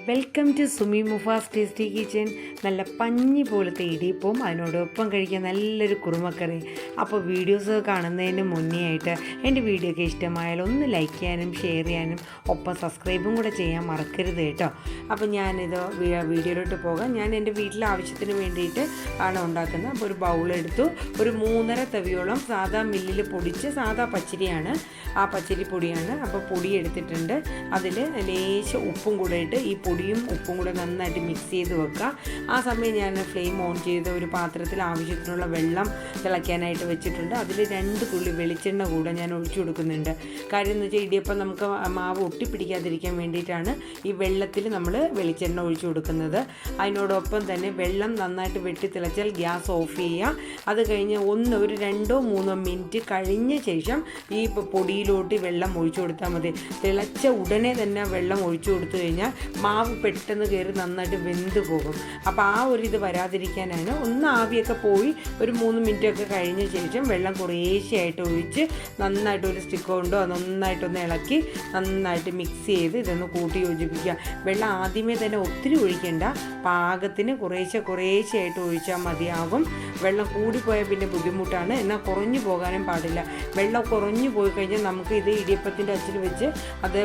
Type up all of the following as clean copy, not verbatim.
Welcome to Sumi Mufas tasty kitchen. നല്ല പഞ്ഞി പോലത്തെ ഇടിയപ്പവും അതിനോടൊപ്പം കഴിക്കാൻ നല്ലൊരു കുറുമക്കറി. അപ്പോൾ വീഡിയോസ് കാണുന്നതിന് മുന്നേ ആയിട്ട് എൻ്റെ വീഡിയോ ഒക്കെ ഇഷ്ടമായാൽ ഒന്ന് ലൈക്ക് ചെയ്യാനും ഷെയർ ചെയ്യാനും ഒപ്പം സബ്സ്ക്രൈബും കൂടെ ചെയ്യാൻ മറക്കരുത് കേട്ടോ. അപ്പോൾ ഞാനിത് വീഡിയോയിലോട്ട് പോകാം. ഞാൻ എൻ്റെ വീട്ടിലെ ആവശ്യത്തിന് വേണ്ടിയിട്ട് ആണ് ഉണ്ടാക്കുന്നത്. അപ്പോൾ ഒരു ബൗളെടുത്തു, ഒരു 3.5 തവിയോളം സാധാ മില്ലിൽ പൊടിച്ച് സാധാ പച്ചരിയാണ്, ആ പച്ചരി പൊടിയാണ്. അപ്പോൾ പൊടി എടുത്തിട്ടുണ്ട്. അതിൽ ലേശം ഉപ്പും കൂടെ ഇട്ട് ഈ പൊടിയും ഉപ്പും കൂടെ നന്നായിട്ട് മിക്സ് ചെയ്ത് വെക്കുക. ആ സമയം ഞാൻ ഫ്ലെയിം ഓൺ ചെയ്ത് ഒരു പാത്രത്തിൽ ആവശ്യത്തിനുള്ള വെള്ളം തിളയ്ക്കാനായിട്ട് വെച്ചിട്ടുണ്ട്. അതിൽ 2 തുള്ളി വെളിച്ചെണ്ണ കൂടെ ഞാൻ ഒഴിച്ചു കൊടുക്കുന്നുണ്ട്. കാര്യം എന്ന് വെച്ചാൽ ഇടിയപ്പം നമുക്ക് മാവ് ഒട്ടിപ്പിടിക്കാതിരിക്കാൻ വേണ്ടിയിട്ടാണ് ഈ വെള്ളത്തിൽ നമ്മൾ വെളിച്ചെണ്ണ ഒഴിച്ചു കൊടുക്കുന്നത്. അതിനോടൊപ്പം തന്നെ വെള്ളം നന്നായിട്ട് വെട്ടി തിളച്ചാൽ ഗ്യാസ് ഓഫ് ചെയ്യുക. അത് കഴിഞ്ഞ് ഒരു 2-3 മിനിറ്റ് കഴിഞ്ഞ ശേഷം ഈ പൊടിയിലോട്ട് വെള്ളം ഒഴിച്ചു കൊടുത്താൽ മതി. തിളച്ച ഉടനെ തന്നെ വെള്ളം ഒഴിച്ചു കൊടുത്തു കഴിഞ്ഞാൽ മാവ് പെട്ടെന്ന് കയറി നന്നായിട്ട് വെന്ത് പോകും. അപ്പോൾ ആ ഒരു ഇത് വരാതിരിക്കാനാണ് ആവിയൊക്കെ പോയി ഒരു 3 മിനിറ്റൊക്കെ കഴിഞ്ഞ ശേഷം വെള്ളം കുറേശ്ശെയായിട്ട് ഒഴിച്ച് നന്നായിട്ട് ഒരു സ്റ്റിക്ക് കൊണ്ടോ നന്നായിട്ടൊന്ന് ഇളക്കി നന്നായിട്ട് മിക്സ് ചെയ്ത് ഇതൊന്ന് കൂട്ടി യോജിപ്പിക്കുക. വെള്ളം ആദ്യമേ തന്നെ ഒത്തിരി ഒഴിക്കേണ്ട, പാകത്തിന് കുറേശ്ശെയായിട്ട് ഒഴിച്ചാൽ മതിയാകും. വെള്ളം കൂടിപ്പോയാൽ പിന്നെ ബുദ്ധിമുട്ടാണ്, എന്നാൽ കുറഞ്ഞു പോകാനും പാടില്ല. വെള്ളം കുറഞ്ഞു പോയി കഴിഞ്ഞാൽ നമുക്ക് ഇത് ഇടിയപ്പത്തിൻ്റെ അച്ചിൽ വെച്ച് അത്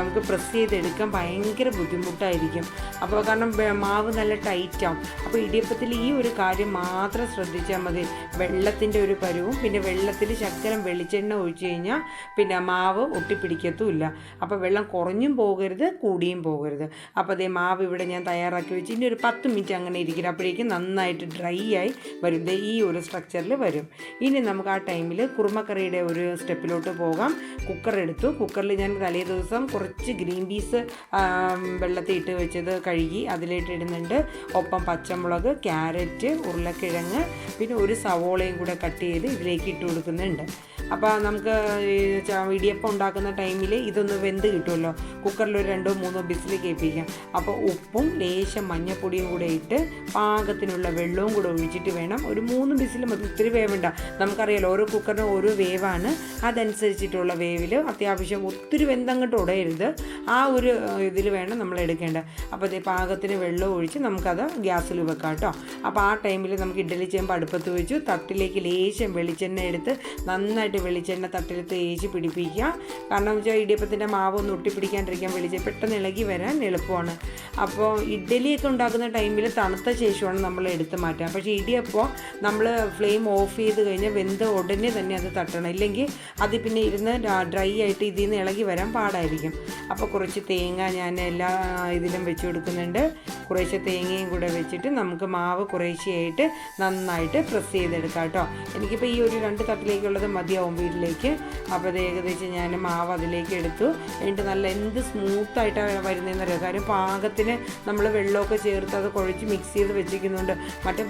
നമുക്ക് പ്രസ് ചെയ്തെടുക്കാൻ ഭയങ്കര ബുദ്ധിമുട്ടായിരിക്കും. അപ്പോൾ കാരണം മാവ് നല്ല ടൈറ്റാവും. അപ്പോൾ ഇടിയപ്പത്തിൽ ഈ ഒരു കാര്യം മാത്രം ശ്രദ്ധിച്ചാൽ മതി. വെള്ളത്തിൻ്റെ ഒരു പരുവും പിന്നെ വെള്ളത്തിൽ ശകലം വെളിച്ചെണ്ണ ഒഴിച്ചു കഴിഞ്ഞാൽ പിന്നെ മാവ് ഒട്ടിപ്പിടിക്കത്തുമില്ല. അപ്പോൾ വെള്ളം കുറഞ്ഞും പോകരുത് കൂടിയും പോകരുത്. അപ്പോൾ അതേ മാവ് ഇവിടെ ഞാൻ തയ്യാറാക്കി വെച്ച് ഇനി ഒരു 10 മിനിറ്റ് അങ്ങനെ ഇരിക്കണം. അപ്പോഴേക്കും നന്നായിട്ട് ഡ്രൈ ആയി വരും. ഈ ഒരു സ്ട്രക്ചറിൽ വരും. ഇനി നമുക്ക് ആ ടൈമിൽ കുറുമക്കറിയുടെ ഒരു സ്റ്റെപ്പിലോട്ട് പോകാം. കുക്കർ എടുത്തു. കുക്കറിൽ ഞാൻ തലേ ദിവസം കുറച്ച് ഗ്രീൻ പീസ് വെള്ളത്തിൽ ഇട്ട് വെച്ചത് കഴുകി അതിലിട്ട് ഇടുന്നുണ്ട്. ഒപ്പം പച്ചമുളക്, ക്യാരറ്റ്, ഉരുളക്കിഴങ്ങ് പിന്നെ ഒരു സവോളയും കൂടെ കട്ട് ചെയ്ത് ഇതിലേക്ക് ഇട്ട് കൊടുക്കുന്നുണ്ട്. അപ്പോൾ നമുക്ക് ഇടിയപ്പം ഉണ്ടാക്കുന്ന ടൈമിൽ ഇതൊന്ന് വെന്ത് കിട്ടുമല്ലോ. കുക്കറിൽ ഒരു 2-3 വിസിൽ കേൾപ്പിക്കാം. അപ്പോൾ ഉപ്പും ലേശം മഞ്ഞൾപ്പൊടിയും കൂടെ ഇട്ട് പാകത്തിനുള്ള വെള്ളവും കൂടെ ഒഴിച്ചിട്ട് വേണം. ഒരു 3 വിസിൽ മതി, ഒത്തിരി വേവണ്ട. നമുക്കറിയാലോ ഓരോ കുക്കറിന് ഓരോ വേവാണ്, അതനുസരിച്ചിട്ടുള്ള വേവിൽ അത്യാവശ്യം ഒത്തിരി വെന്തങ്ങോട്ട് ഉടയരുത്. ആ ഒരു ഇതിൽ വേണം നമ്മൾ എടുക്കേണ്ടത്. അപ്പോൾ അതേ പാകത്തിന് വെള്ളം ഒഴിച്ച് നമുക്കത് ഗ്യാസിൽ വെക്കാം കേട്ടോ. അപ്പോൾ ആ ടൈമിൽ നമുക്ക് ഇഡ്ഡലി ചേമ്പ് അടുപ്പത്ത് വെച്ചു. തട്ടിലേക്ക് ലേശം വെളിച്ചെണ്ണ എടുത്ത് നന്നായിട്ട് വെളിച്ചെണ്ണ തട്ടിൽ തേച്ച് പിടിപ്പിക്കുക. കാരണം എന്ന് വെച്ചാൽ ഇടിയപ്പത്തിൻ്റെ മാവ് ഒന്ന് ഒട്ടിപ്പിടിക്കാണ്ടിരിക്കാൻ വെളിച്ചെണ്ണ പെട്ടെന്ന് ഇളകി വരാൻ എളുപ്പമാണ്. അപ്പോൾ ഇഡ്ഡലിയൊക്കെ ഉണ്ടാക്കുന്ന ടൈമിൽ തണുത്ത ശേഷമാണ് നമ്മൾ എടുത്ത് മാറ്റുക. പക്ഷേ ഇടിയപ്പോൾ നമ്മൾ ഫ്ലെയിം ഓഫ് ചെയ്ത് കഴിഞ്ഞാൽ വെന്ത ഉടനെ തന്നെ അത് തട്ടണം, ഇല്ലെങ്കിൽ അത് പിന്നെ ഇരുന്ന് ഡ്രൈ ആയിട്ട് ഇതിൽ നിന്ന് ഇളകി വരാൻ പാടായിരിക്കും. അപ്പോൾ കുറച്ച് തേങ്ങ ഞാൻ എല്ലാ ഇതിലും വെച്ച് കൊടുക്കുന്നുണ്ട്. കുറേശ്ശെ തേങ്ങയും കൂടെ വെച്ചിട്ട് നമുക്ക് മാവ് കുറേശ്ശെയായിട്ട് നന്നായിട്ട് പ്രസ് ചെയ്തെടുക്കാം കേട്ടോ. എനിക്കിപ്പോൾ ഈ ഒരു 2 തട്ടിലേക്കുള്ളത് മതിയാവും വീട്ടിലേക്ക്. അപ്പോൾ അത് ഏകദേശം ഞാൻ മാവ് അതിലേക്ക് എടുത്തു. എന്നിട്ട് നല്ല എന്ത് സ്മൂത്തായിട്ടാണ് വരുന്നതെന്ന് അറിയാം. കാര്യം പാകത്തിന് നമ്മൾ വെള്ളമൊക്കെ ചേർത്ത് അത് കുഴച്ച് മിക്സ് ചെയ്ത് വെച്ചിരിക്കുന്നുണ്ട്. മറ്റേ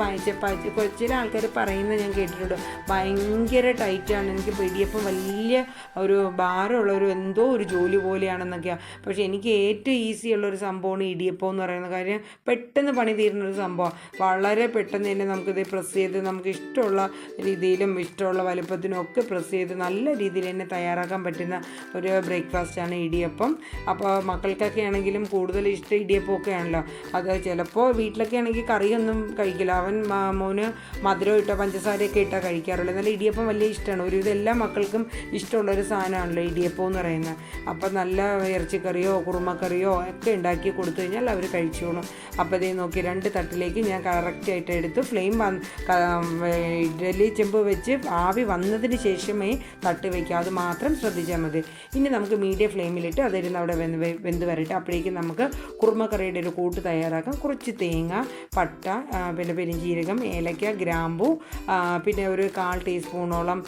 ചില ആൾക്കാർ പറയുന്നത് ഞാൻ കേട്ടിട്ടുണ്ട്, ഭയങ്കര ടൈറ്റാണ്, എനിക്ക് ഇടിയപ്പം വലിയ ഒരു ഭാരമുള്ള എന്തോ ഒരു ജോലി പോലെയാണെന്നൊക്കെയാണ്. പക്ഷേ എനിക്ക് ഏറ്റവും ഈസി ഉള്ളൊരു സംഭവമാണ് ഇടിയപ്പം എന്ന് പറയുന്ന കാര്യം. പെട്ടെന്ന് പണി തീരുന്നൊരു സംഭവമാണ്. വളരെ പെട്ടെന്ന് തന്നെ നമുക്കിത് പ്രസ് ചെയ്ത് നമുക്ക് ഇഷ്ടമുള്ള രീതിയിലും ഇഷ്ടമുള്ള വലുപ്പത്തിനും ഒക്കെ പ്രസ് ചെയ്ത് നല്ല രീതിയിൽ തന്നെ തയ്യാറാക്കാൻ പറ്റുന്ന ഒരു ബ്രേക്ക്ഫാസ്റ്റാണ് ഇടിയപ്പം. അപ്പോൾ മക്കൾക്കൊക്കെ ആണെങ്കിലും കൂടുതൽ ഇഷ്ടം ഇടിയപ്പമൊക്കെ ആണല്ലോ. അത് ചിലപ്പോൾ വീട്ടിലൊക്കെ ആണെങ്കിൽ കറിയൊന്നും കഴിക്കില്ല. അവൻ മോന് മധുരം ഇട്ടോ പഞ്ചസാരയൊക്കെ ഇട്ടാൽ കഴിക്കാറുള്ളത്. നല്ല ഇടിയപ്പം വലിയ ഇഷ്ടമാണ്. ഒരുവിധം എല്ലാ മക്കൾക്കും ഇഷ്ടമുള്ളൊരു സാധനമാണല്ലോ ഇടിയപ്പം എന്ന് പറയുന്നത്. അപ്പോൾ നല്ല ഇറച്ചിക്കറിയോ കുറുമക്കറിയോ ഒക്കെ ഉണ്ടാക്കി കൊടുത്തു കഴിഞ്ഞാൽ അവർ കഴിച്ചോളും. അപ്പോൾ അതേ നോക്കി 2 തട്ടിലേക്ക് ഞാൻ കറക്റ്റായിട്ട് എടുത്ത് ഫ്ലെയിം ഇഡ്ഡലി ചെമ്പ് വെച്ച് ആവി വന്നതിന് ശേഷമേ തട്ട് വയ്ക്കുക, അത് മാത്രം ശ്രദ്ധിച്ചാൽ മതി. ഇനി നമുക്ക് മീഡിയം ഫ്ലെയിമിലിട്ട് അതിരുന്ന് അവിടെ വെന്ത് വരട്ടെ. അപ്പോഴേക്കും നമുക്ക് കുറുമക്കറിയുടെ ഒരു കൂട്ട് തയ്യാറാക്കാം. കുറച്ച് തേങ്ങ, പട്ട, പിന്നെ പെരിഞ്ചീരകം, ഏലക്ക, ഗ്രാമ്പു, പിന്നെ ഒരു 1/4 ടീസ്പൂണോളം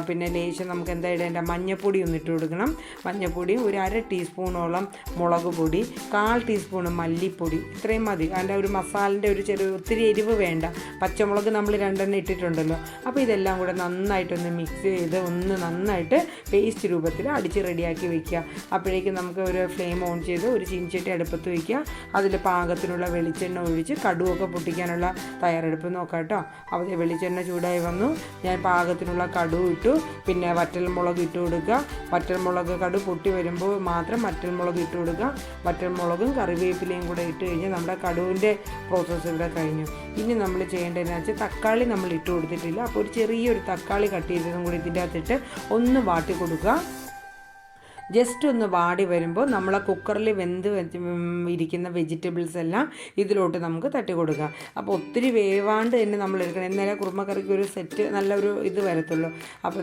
പിന്നെ ലേശം നമുക്ക് എന്താ ഇടേണ്ട മഞ്ഞൾപ്പൊടി ഒന്നിട്ട് കൊടുക്കണം. മഞ്ഞൾപ്പൊടിയും ഒരു 1/2 ടീസ്പൂണോളം മുളക് പൊടി, 1/4 ടീസ്പൂൺ മല്ലിപ്പൊടി, ഇത്രയും മതി. അതിൻ്റെ ഒരു മസാലൻ്റെ ഒരു ഒത്തിരി എരിവ് വേണ്ട. പച്ചമുളക് നമ്മൾ 2 ഇട്ടിട്ടുണ്ടല്ലോ. അപ്പോൾ ഇതെല്ലാം കൂടെ നന്നായിട്ടൊന്ന് മിക്സ് ചെയ്ത് നന്നായിട്ട് പേസ്റ്റ് രൂപത്തിൽ അടിച്ച് റെഡിയാക്കി വെക്കുക. അപ്പോഴേക്കും നമുക്ക് ഒരു ഫ്ലെയിം ഓൺ ചെയ്ത് ഒരു ചീനിച്ചട്ടി അടുപ്പത്ത് വയ്ക്കുക. വയ്ക്കുക. അതിൽ പാകത്തിനുള്ള വെളിച്ചെണ്ണ ഒഴിച്ച് കടുവൊക്കെ പൊട്ടിക്കാനുള്ള തയ്യാറെടുപ്പ് നോക്കാം കേട്ടോ. അപ്പോൾ വെളിച്ചെണ്ണ ചൂടായി വന്നു. ഞാൻ പാകത്തിനുള്ള കടുവ് ഇട്ടു. പിന്നെ വറ്റൽമുളക് ഇട്ട് കൊടുക്കുക. വറ്റൽമുളക് കടുവ് പൊട്ടി വരുമ്പോൾ മാത്രം വറ്റൽമുളക് ഇട്ട് കൊടുക്കുക. വറ്റൽമുളകും കറിവേപ്പിലയും കൂടെ ഇട്ട് കഴിഞ്ഞാൽ നമ്മുടെ കടുവിൻ്റെ പ്രോസസ്സ് ഇവിടെ കഴിഞ്ഞു. ഇനി നമ്മൾ ചെയ്യേണ്ടതെന്ന് വെച്ചാൽ തക്കാളി നമ്മൾ ഇട്ട് കൊടുത്തിട്ടില്ല. അപ്പോൾ ഒരു ചെറിയൊരു തക്കാളി കട്ട് ചെയ്തതും കൂടി ഇതിൻ്റെ അകത്തിട്ട് ഒന്ന് വാട്ടി കൊടുക്കുക. ജസ്റ്റ് ഒന്ന് വാടി വരുമ്പോൾ നമ്മൾ കുക്കറിൽ വെന്ത് ഇരിക്കുന്ന വെജിറ്റബിൾസ് എല്ലാം ഇതിലോട്ട് നമുക്ക് തട്ടി കൊടുക്കാം. അപ്പോൾ ഒത്തിരി വേവാണ്ട് തന്നെ നമ്മൾ എടുക്കണം, എന്നാലേ കുറുമക്കറിക്ക് ഒരു സെറ്റ് നല്ലൊരു ഇത് വരത്തുള്ളൂ. അപ്പോൾ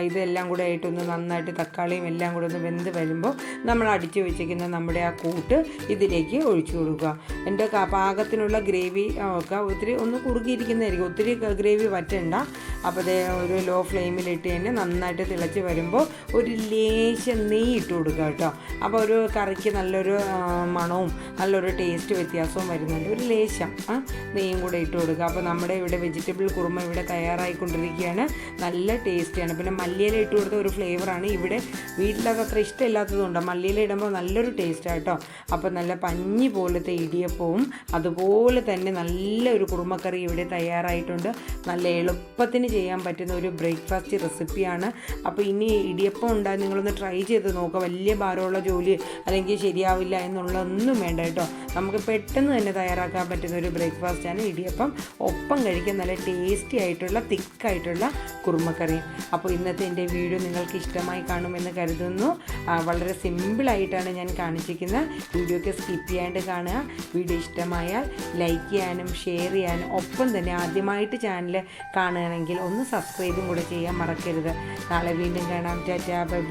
ഇതെല്ലാം കൂടെ ആയിട്ടൊന്ന് നന്നായിട്ട് തക്കാളിയും എല്ലാം കൂടെ ഒന്ന് വെന്ത് വരുമ്പോൾ നമ്മൾ അടിച്ചു വെച്ചിരിക്കുന്ന നമ്മുടെ ആ കൂട്ട് ഇതിലേക്ക് ഒഴിച്ചു കൊടുക്കുക. എൻ്റെ പാകത്തിനുള്ള ഗ്രേവി ഒക്കെ ഒത്തിരി ഒന്ന് കുറുകിയിരിക്കുന്നതായിരിക്കും, ഒത്തിരി ഗ്രേവി വറ്റണ്ട. അപ്പോൾ ഒരു ലോ ഫ്ലെയിമിലിട്ട് തന്നെ നന്നായിട്ട് തിളച്ച് വരുമ്പോൾ ഒരു ലേശം നെയ്യ് ഇട്ട് കൊടുക്കുക കേട്ടോ. അപ്പോൾ ഒരു കറിക്ക് നല്ലൊരു മണവും നല്ലൊരു ടേസ്റ്റ് വ്യത്യാസവും വരുന്നുണ്ട്. ഒരു ലേശം നെയ്യും കൂടെ ഇട്ട് കൊടുക്കുക. അപ്പോൾ നമ്മുടെ ഇവിടെ വെജിറ്റബിൾ കുറുമ ഇവിടെ തയ്യാറായിക്കൊണ്ടിരിക്കുകയാണ്. നല്ല ടേസ്റ്റിയാണ്. പിന്നെ മല്ലിയില ഇട്ട് കൊടുത്ത ഒരു ഫ്ലേവറാണ്. ഇവിടെ വീട്ടിലത് അത്ര ഇഷ്ടമില്ലാത്തതുകൊണ്ട് മല്ലിയില ഇടുമ്പോൾ നല്ലൊരു ടേസ്റ്റാണ് കേട്ടോ. അപ്പോൾ നല്ല പഞ്ഞി പോലത്തെ ഇടിയപ്പവും അതുപോലെ തന്നെ നല്ലൊരു കുറുമക്കറി ഇവിടെ തയ്യാറായിട്ടുണ്ട്. നല്ല എളുപ്പത്തിന് ചെയ്യാൻ പറ്റുന്ന ഒരു ബ്രേക്ക്ഫാസ്റ്റ് റെസിപ്പിയാണ്. അപ്പോൾ ഇനി ഇടിയപ്പം ഉണ്ടായി നിങ്ങളൊന്ന് ട്രൈ ചെയ്ത് നോക്കുക. വലിയ ഭാരമുള്ള ജോലി അല്ലെങ്കിൽ ശരിയാവില്ല എന്നുള്ളതൊന്നും വേണ്ട കേട്ടോ. നമുക്ക് പെട്ടെന്ന് തന്നെ തയ്യാറാക്കാൻ പറ്റുന്ന ഒരു ബ്രേക്ക്ഫാസ്റ്റാണ് ഇടിയപ്പം. ഒപ്പം കഴിക്കാൻ നല്ല ടേസ്റ്റി ആയിട്ടുള്ള തിക്കായിട്ടുള്ള കുറുമക്കറിയും. അപ്പോൾ ഇന്നത്തെ എൻ്റെ വീഡിയോ നിങ്ങൾക്ക് ഇഷ്ടമായി കാണുമെന്ന് കരുതുന്നു. വളരെ സിമ്പിളായിട്ടാണ് ഞാൻ കാണിച്ചിരിക്കുന്നത്. വീഡിയോയ്ക്ക് സ്കിപ്പ് ചെയ്യാണ്ട് കാണുക. വീഡിയോ ഇഷ്ടമായാൽ ലൈക്ക് ചെയ്യാനും ഷെയർ ചെയ്യാനും ഒപ്പം തന്നെ ആദ്യമായിട്ട് ചാനൽ കാണുകയാണെങ്കിൽ ഒന്ന് സബ്സ്ക്രൈബും കൂടെ ചെയ്യാൻ മറക്കരുത്. നാളെ വീണ്ടും കാണാം. Tata bye.